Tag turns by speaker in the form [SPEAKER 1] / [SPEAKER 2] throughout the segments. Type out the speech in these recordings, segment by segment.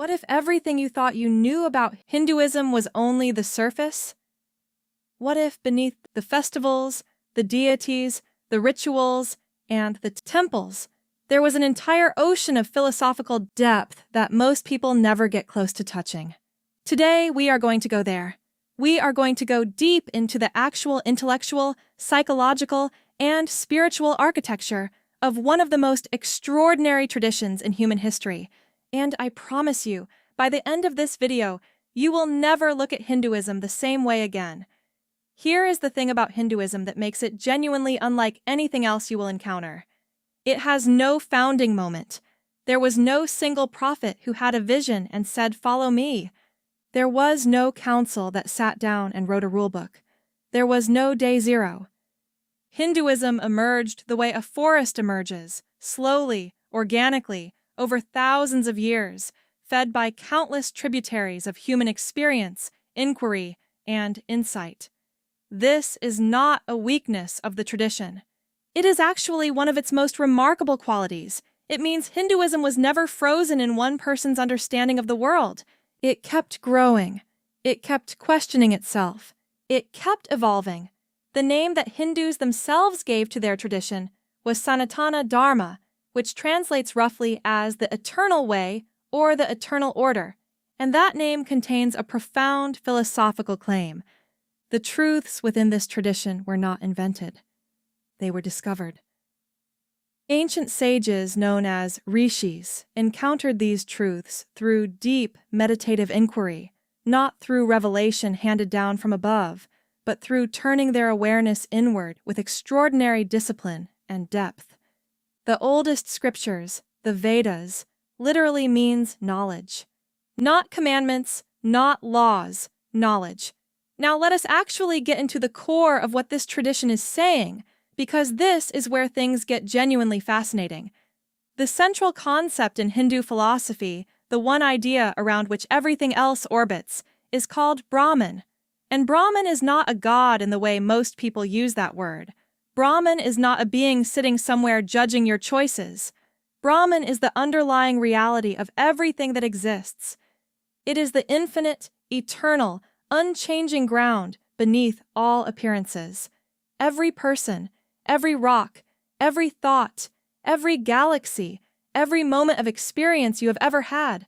[SPEAKER 1] What if everything you thought you knew about Hinduism was only the surface? What if beneath the festivals, the deities, the rituals, and the temples, there was an entire ocean of philosophical depth that most people never get close to touching? Today, we are going to go there. We are going to go deep into the actual intellectual, psychological, and spiritual architecture of one of the most extraordinary traditions in human history. And I promise you, by the end of this video, you will never look at Hinduism the same way again. Here is the thing about Hinduism that makes it genuinely unlike anything else you will encounter. It has no founding moment. There was no single prophet who had a vision and said, "Follow me." There was no council that sat down and wrote a rulebook. There was no day zero. Hinduism emerged the way a forest emerges, slowly, organically, over thousands of years, fed by countless tributaries of human experience, inquiry, and insight. This is not a weakness of the tradition. It is actually one of its most remarkable qualities. It means Hinduism was never frozen in one person's understanding of the world. It kept growing. It kept questioning itself. It kept evolving. The name that Hindus themselves gave to their tradition was Sanatana Dharma, which translates roughly as the eternal way or the eternal order, and that name contains a profound philosophical claim. The truths within this tradition were not invented. They were discovered. Ancient sages known as rishis encountered these truths through deep meditative inquiry, not through revelation handed down from above, but through turning their awareness inward with extraordinary discipline and depth. The oldest scriptures, the Vedas, literally means knowledge. Not commandments, not laws, knowledge. Now let us actually get into the core of what this tradition is saying, because this is where things get genuinely fascinating. The central concept in Hindu philosophy, the one idea around which everything else orbits, is called Brahman. And Brahman is not a god in the way most people use that word. Brahman is not a being sitting somewhere judging your choices. Brahman is the underlying reality of everything that exists. It is the infinite, eternal, unchanging ground beneath all appearances. Every person, every rock, every thought, every galaxy, every moment of experience you have ever had,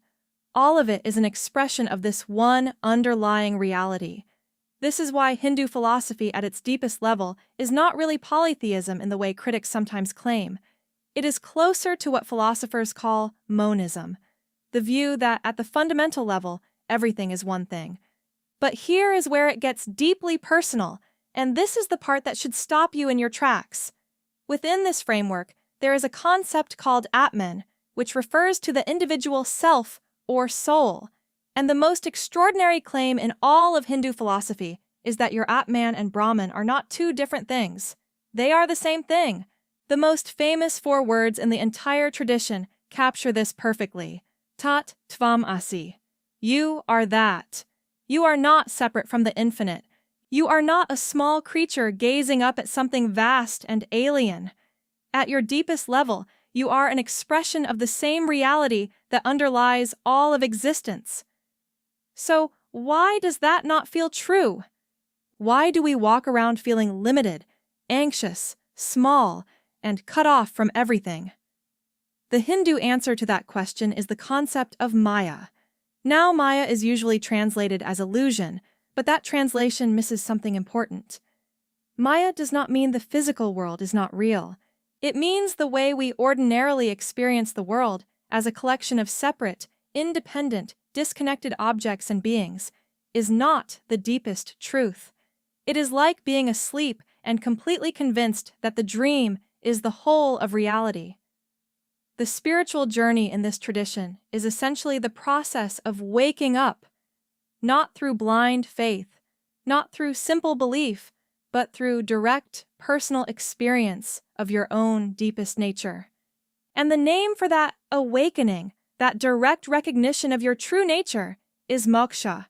[SPEAKER 1] all of it is an expression of this one underlying reality. This is why Hindu philosophy at its deepest level is not really polytheism in the way critics sometimes claim. It is closer to what philosophers call monism, the view that at the fundamental level, everything is one thing. But here is where it gets deeply personal, and this is the part that should stop you in your tracks. Within this framework, there is a concept called Atman, which refers to the individual self or soul. And the most extraordinary claim in all of Hindu philosophy is that your Atman and Brahman are not two different things. They are the same thing. The most famous 4 words in the entire tradition capture this perfectly. Tat Tvam Asi. You are that. You are not separate from the infinite. You are not a small creature gazing up at something vast and alien. At your deepest level, you are an expression of the same reality that underlies all of existence. So, why does that not feel true? Why do we walk around feeling limited, anxious, small, and cut off from everything? The Hindu answer to that question is the concept of Maya. Now, Maya is usually translated as illusion, but that translation misses something important. Maya does not mean the physical world is not real. It means the way we ordinarily experience the world as a collection of separate, independent, disconnected objects and beings is not the deepest truth. It is like being asleep and completely convinced that the dream is the whole of reality. The spiritual journey in this tradition is essentially the process of waking up, not through blind faith, not through simple belief, but through direct personal experience of your own deepest nature. And the name for that awakening, that direct recognition of your true nature, is moksha,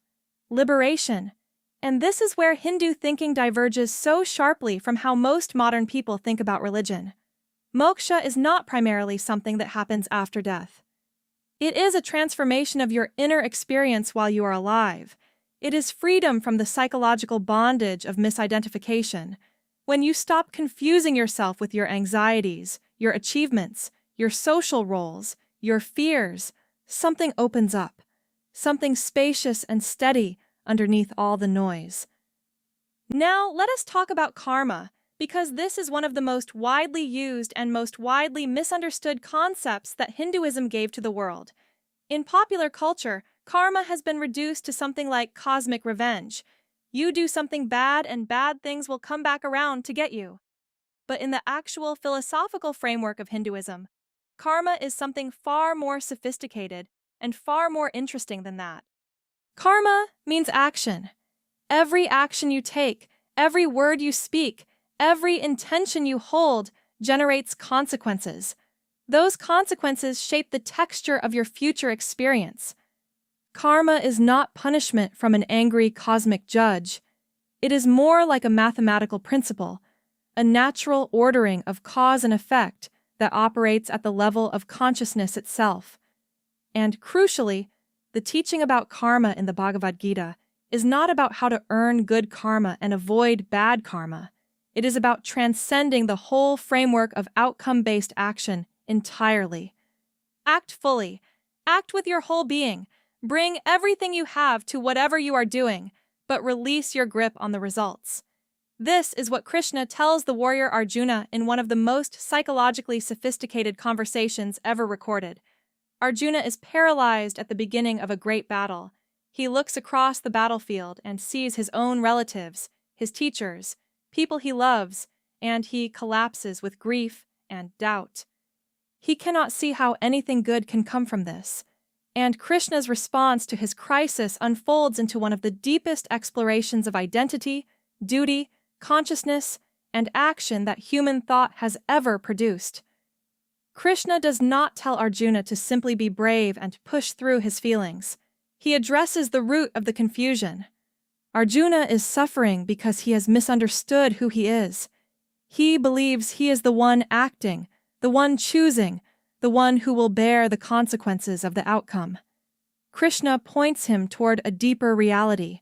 [SPEAKER 1] liberation. And this is where Hindu thinking diverges so sharply from how most modern people think about religion. Moksha is not primarily something that happens after death. It is a transformation of your inner experience while you are alive. It is freedom from the psychological bondage of misidentification. When you stop confusing yourself with your anxieties, your achievements, your social roles, your fears, something opens up, something spacious and steady underneath all the noise. Now, let us talk about karma, because this is one of the most widely used and most widely misunderstood concepts that Hinduism gave to the world. In popular culture, karma has been reduced to something like cosmic revenge. You do something bad and bad things will come back around to get you. But in the actual philosophical framework of Hinduism, karma is something far more sophisticated and far more interesting than that. Karma means action. Every action you take, every word you speak, every intention you hold generates consequences. Those consequences shape the texture of your future experience. Karma is not punishment from an angry cosmic judge. It is more like a mathematical principle, a natural ordering of cause and effect that operates at the level of consciousness itself. And crucially, the teaching about karma in the Bhagavad Gita is not about how to earn good karma and avoid bad karma. It is about transcending the whole framework of outcome-based action entirely. Act fully. Act with your whole being. Bring everything you have to whatever you are doing, but release your grip on the results. This is what Krishna tells the warrior Arjuna in one of the most psychologically sophisticated conversations ever recorded. Arjuna is paralyzed at the beginning of a great battle. He looks across the battlefield and sees his own relatives, his teachers, people he loves, and he collapses with grief and doubt. He cannot see how anything good can come from this. And Krishna's response to his crisis unfolds into one of the deepest explorations of identity, duty, consciousness, and action that human thought has ever produced. Krishna does not tell Arjuna to simply be brave and push through his feelings. He addresses the root of the confusion. Arjuna is suffering because he has misunderstood who he is. He believes he is the one acting, the one choosing, the one who will bear the consequences of the outcome. Krishna points him toward a deeper reality.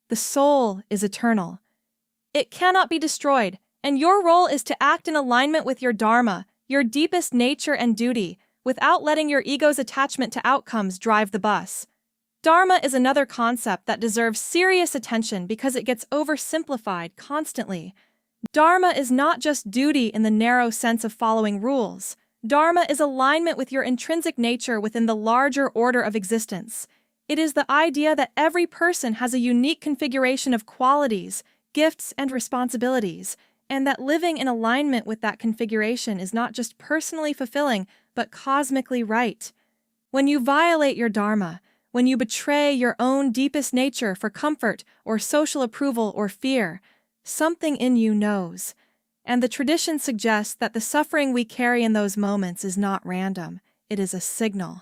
[SPEAKER 1] The soul is eternal. It cannot be destroyed, and your role is to act in alignment with your dharma, your deepest nature and duty, without letting your ego's attachment to outcomes drive the bus. Dharma is another concept that deserves serious attention because it gets oversimplified constantly. Dharma is not just duty in the narrow sense of following rules. Dharma is alignment with your intrinsic nature within the larger order of existence. It is the idea that every person has a unique configuration of qualities, gifts, and responsibilities, and that living in alignment with that configuration is not just personally fulfilling, but cosmically right. When you violate your dharma, when you betray your own deepest nature for comfort or social approval or fear, something in you knows. And the tradition suggests that the suffering we carry in those moments is not random, it is a signal.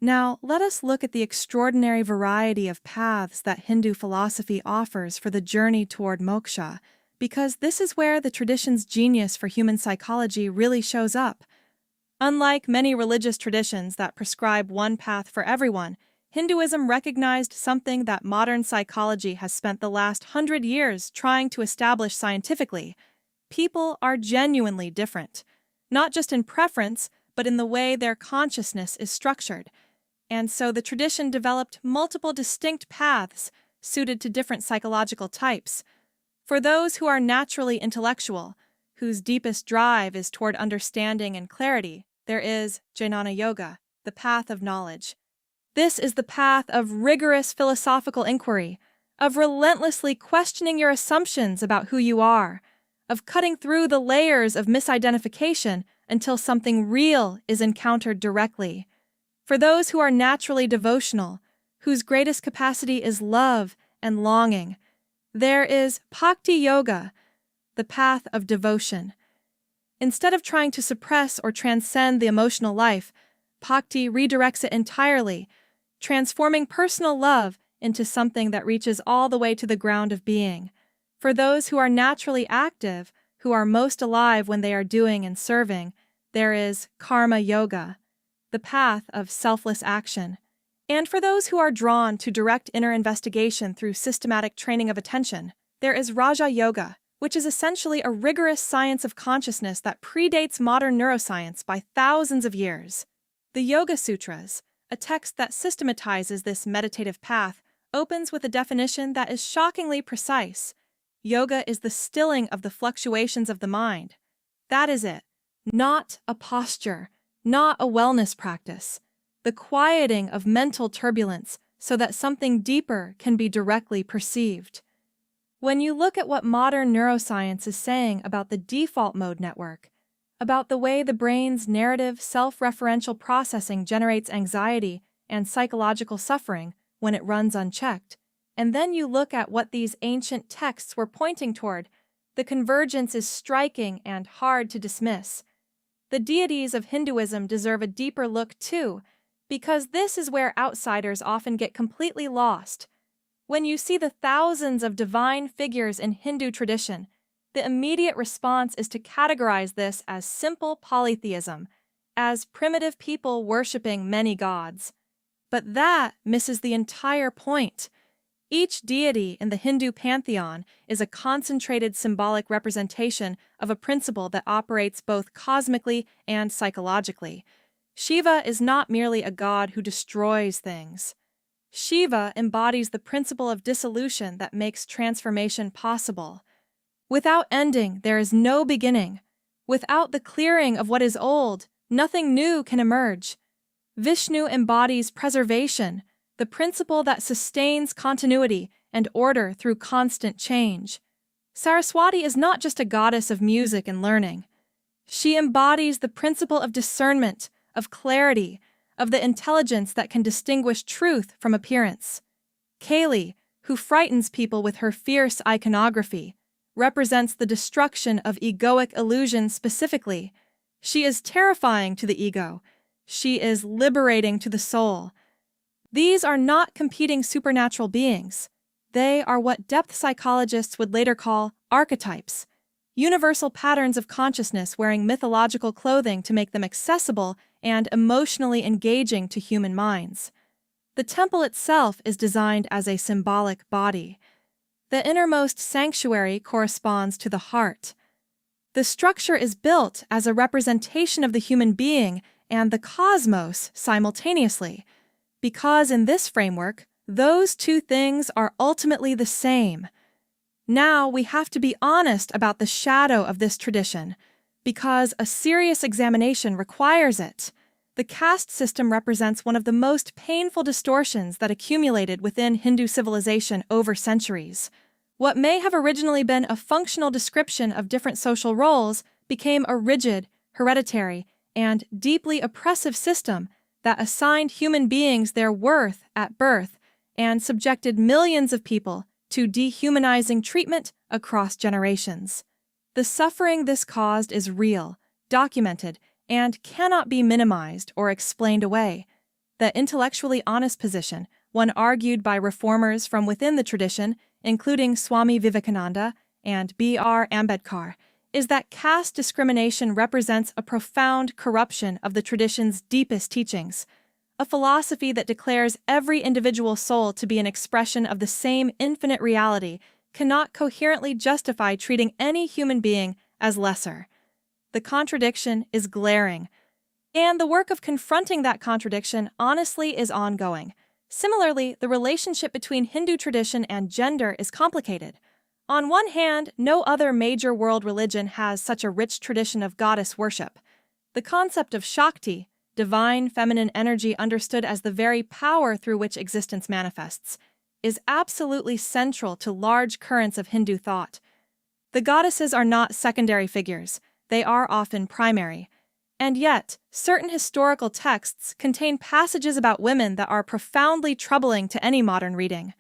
[SPEAKER 1] Now, let us look at the extraordinary variety of paths that Hindu philosophy offers for the journey toward moksha, because this is where the tradition's genius for human psychology really shows up. Unlike many religious traditions that prescribe one path for everyone, Hinduism recognized something that modern psychology has spent the last 100 years trying to establish scientifically. People are genuinely different, not just in preference, but in the way their consciousness is structured. And so the tradition developed multiple distinct paths suited to different psychological types. For those who are naturally intellectual, whose deepest drive is toward understanding and clarity, there is Jnana Yoga, the path of knowledge. This is the path of rigorous philosophical inquiry, of relentlessly questioning your assumptions about who you are, of cutting through the layers of misidentification until something real is encountered directly. For those who are naturally devotional, whose greatest capacity is love and longing, there is Bhakti Yoga, the path of devotion. Instead of trying to suppress or transcend the emotional life, Bhakti redirects it entirely, transforming personal love into something that reaches all the way to the ground of being. For those who are naturally active, who are most alive when they are doing and serving, there is Karma Yoga, the the path of selfless action. And for those who are drawn to direct inner investigation through systematic training of attention, there is Raja Yoga, which is essentially a rigorous science of consciousness that predates modern neuroscience by thousands of years. The Yoga Sutras, a text that systematizes this meditative path, opens with a definition that is shockingly precise. Yoga is the stilling of the fluctuations of the mind. That is it. Not a posture, not a wellness practice. The quieting of mental turbulence so that something deeper can be directly perceived. When you look at what modern neuroscience is saying about the default mode network, about the way the brain's narrative self-referential processing generates anxiety and psychological suffering when it runs unchecked, and then you look at what these ancient texts were pointing toward, the convergence is striking and hard to dismiss. The deities of Hinduism deserve a deeper look too, because this is where outsiders often get completely lost. When you see the thousands of divine figures in Hindu tradition, the immediate response is to categorize this as simple polytheism, as primitive people worshipping many gods. But that misses the entire point. Each deity in the Hindu pantheon is a concentrated symbolic representation of a principle that operates both cosmically and psychologically. Shiva is not merely a god who destroys things. Shiva embodies the principle of dissolution that makes transformation possible. Without ending, there is no beginning. Without the clearing of what is old, nothing new can emerge. Vishnu embodies preservation, the principle that sustains continuity and order through constant change. Saraswati is not just a goddess of music and learning. She embodies the principle of discernment, of clarity, of the intelligence that can distinguish truth from appearance. Kali, who frightens people with her fierce iconography, represents the destruction of egoic illusion specifically. She is terrifying to the ego. She is liberating to the soul. These are not competing supernatural beings. They are what depth psychologists would later call archetypes, universal patterns of consciousness wearing mythological clothing to make them accessible and emotionally engaging to human minds. The temple itself is designed as a symbolic body. The innermost sanctuary corresponds to the heart. The structure is built as a representation of the human being and the cosmos simultaneously, because in this framework, those two things are ultimately the same. Now we have to be honest about the shadow of this tradition, because a serious examination requires it. The caste system represents one of the most painful distortions that accumulated within Hindu civilization over centuries. What may have originally been a functional description of different social roles became a rigid, hereditary, and deeply oppressive system that assigned human beings their worth at birth and subjected millions of people to dehumanizing treatment across generations. The suffering this caused is real, documented, and cannot be minimized or explained away. The intellectually honest position, one argued by reformers from within the tradition, including Swami Vivekananda and B.R. Ambedkar, is that caste discrimination represents a profound corruption of the tradition's deepest teachings, a philosophy that declares every individual soul to be an expression of the same infinite reality cannot coherently justify treating any human being as lesser. The contradiction is glaring, and the work of confronting that contradiction honestly is ongoing. Similarly, the relationship between Hindu tradition and gender is complicated. On one hand, no other major world religion has such a rich tradition of goddess worship. The concept of Shakti, divine feminine energy understood as the very power through which existence manifests, is absolutely central to large currents of Hindu thought. The goddesses are not secondary figures, they are often primary. And yet, certain historical texts contain passages about women that are profoundly troubling to any modern reading.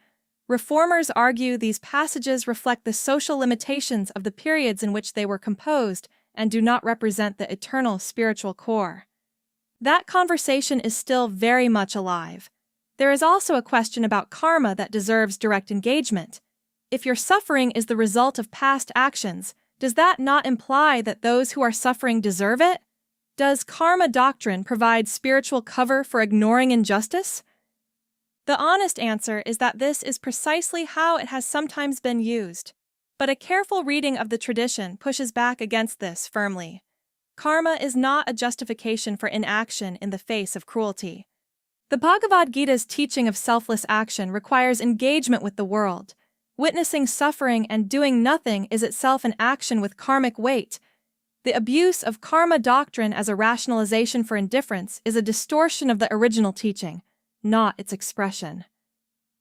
[SPEAKER 1] Reformers argue these passages reflect the social limitations of the periods in which they were composed and do not represent the eternal spiritual core. That conversation is still very much alive. There is also a question about karma that deserves direct engagement. If your suffering is the result of past actions, does that not imply that those who are suffering deserve it? Does karma doctrine provide spiritual cover for ignoring injustice? The honest answer is that this is precisely how it has sometimes been used. But a careful reading of the tradition pushes back against this firmly. Karma is not a justification for inaction in the face of cruelty. The Bhagavad Gita's teaching of selfless action requires engagement with the world. Witnessing suffering and doing nothing is itself an action with karmic weight. The abuse of karma doctrine as a rationalization for indifference is a distortion of the original teaching, not its expression.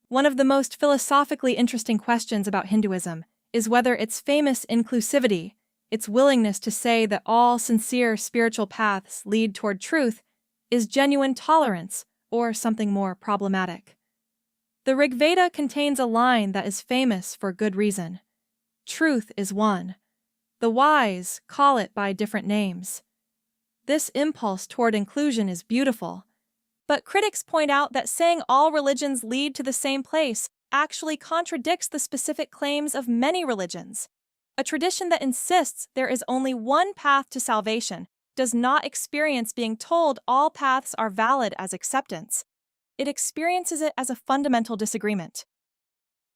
[SPEAKER 1] One of the most philosophically interesting questions about Hinduism is whether its famous inclusivity, its willingness to say that all sincere spiritual paths lead toward truth, is genuine tolerance or something more problematic. The Rig Veda contains a line that is famous for good reason. Truth is one. The wise call it by different names. This impulse toward inclusion is beautiful, but critics point out that saying all religions lead to the same place actually contradicts the specific claims of many religions. A tradition that insists there is only one path to salvation does not experience being told all paths are valid as acceptance. It experiences it as a fundamental disagreement.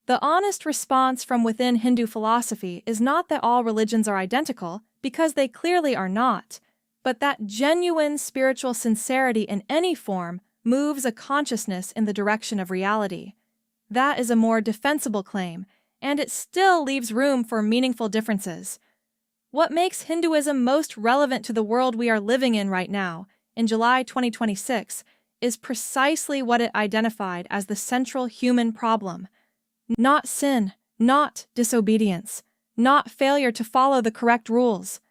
[SPEAKER 1] The honest response from within Hindu philosophy is not that all religions are identical, because they clearly are not, but that genuine spiritual sincerity in any form moves a consciousness in the direction of reality. That is a more defensible claim, and it still leaves room for meaningful differences. What makes Hinduism most relevant to the world we are living in right now, in July 2026, is precisely what it identified as the central human problem. Not sin, not disobedience, not failure to follow the correct rules.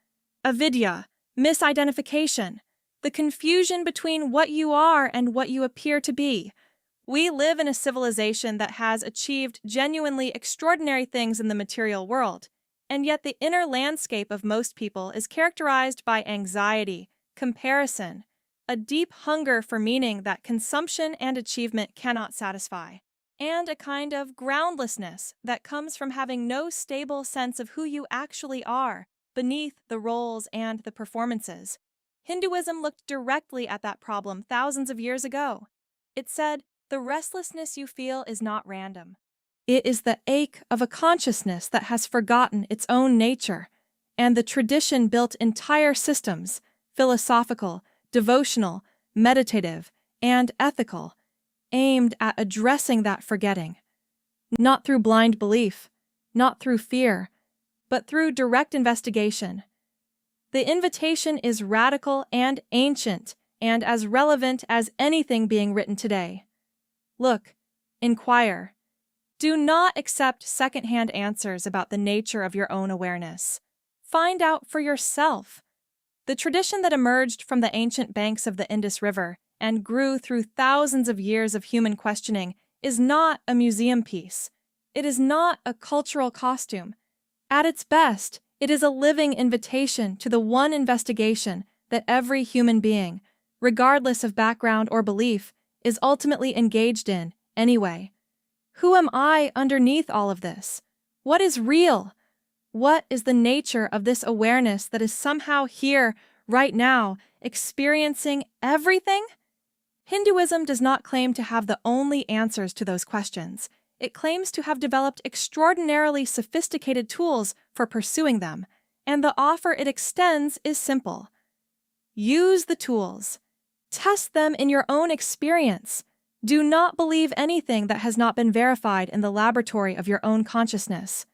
[SPEAKER 1] Avidya, misidentification, the confusion between what you are and what you appear to be. We live in a civilization that has achieved genuinely extraordinary things in the material world, and yet the inner landscape of most people is characterized by anxiety, comparison, a deep hunger for meaning that consumption and achievement cannot satisfy, and a kind of groundlessness that comes from having no stable sense of who you actually are beneath the roles and the performances. Hinduism looked directly at that problem thousands of years ago. It said, "The restlessness you feel is not random. It is the ache of a consciousness that has forgotten its own nature," and the tradition built entire systems, philosophical, devotional, meditative, and ethical, aimed at addressing that forgetting. Not through blind belief, not through fear, but through direct investigation. The invitation is radical and ancient, and as relevant as anything being written today. Look, inquire. Do not accept second-hand answers about the nature of your own awareness. Find out for yourself. The tradition that emerged from the ancient banks of the Indus River and grew through thousands of years of human questioning is not a museum piece. It is not a cultural costume. At its best, it is a living invitation to the one investigation that every human being, regardless of background or belief, is ultimately engaged in anyway. Who am I underneath all of this? What is real? What is the nature of this awareness that is somehow here, right now, experiencing everything? Hinduism does not claim to have the only answers to those questions. It claims to have developed extraordinarily sophisticated tools for pursuing them, and the offer it extends is simple. Use the tools. Test them in your own experience. Do not believe anything that has not been verified in the laboratory of your own consciousness.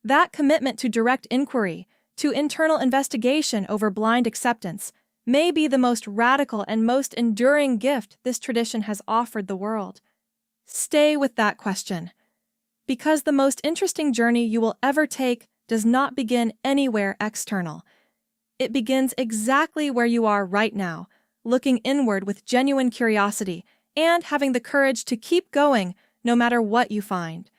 [SPEAKER 1] That commitment to direct inquiry, to internal investigation over blind acceptance, may be the most radical and most enduring gift this tradition has offered the world. Stay with that question, because the most interesting journey you will ever take does not begin anywhere external. It begins exactly where you are right now, looking inward with genuine curiosity and having the courage to keep going no matter what you find.